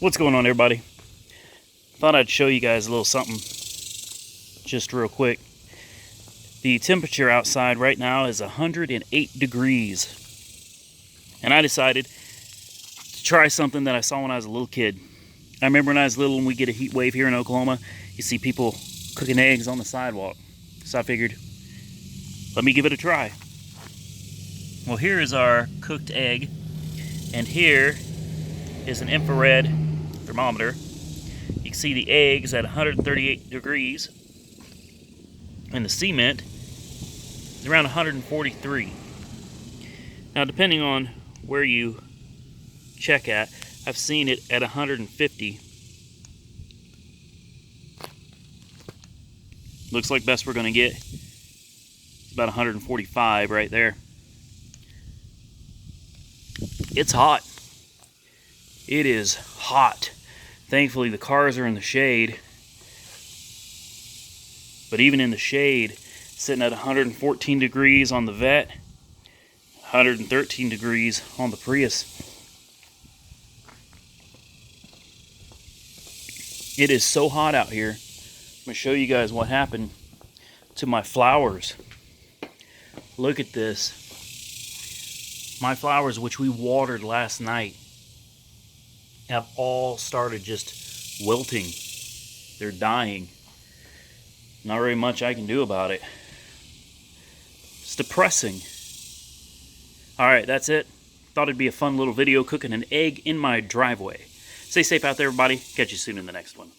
What's going on, everybody? Thought I'd show you guys a little something just real quick. The temperature outside right now is 108 degrees. And I decided to try something that I saw when I was a little kid. I remember when I was little and we get a heat wave here in Oklahoma, you see people cooking eggs on the sidewalk. So I figured, let me give it a try. Well, here is our cooked egg, and here is an infrared thermometer. You can see the eggs at 138 degrees, and the cement is around 143. Now, depending on where you check at, I've seen it at 150. Looks like best we're going to get. It's about 145 right there. It's hot. It is hot. Thankfully, the cars are in the shade. But even in the shade, sitting at 114 degrees on the Vet, 113 degrees on the Prius. It is so hot out here. I'm going to show you guys what happened to my flowers. Look at this. My flowers, which we watered last night, have all started just wilting. They're dying. Not very much I can do about it. It's depressing. Alright, that's it. Thought it'd be a fun little video cooking an egg in my driveway. Stay safe out there, everybody. Catch you soon in the next one.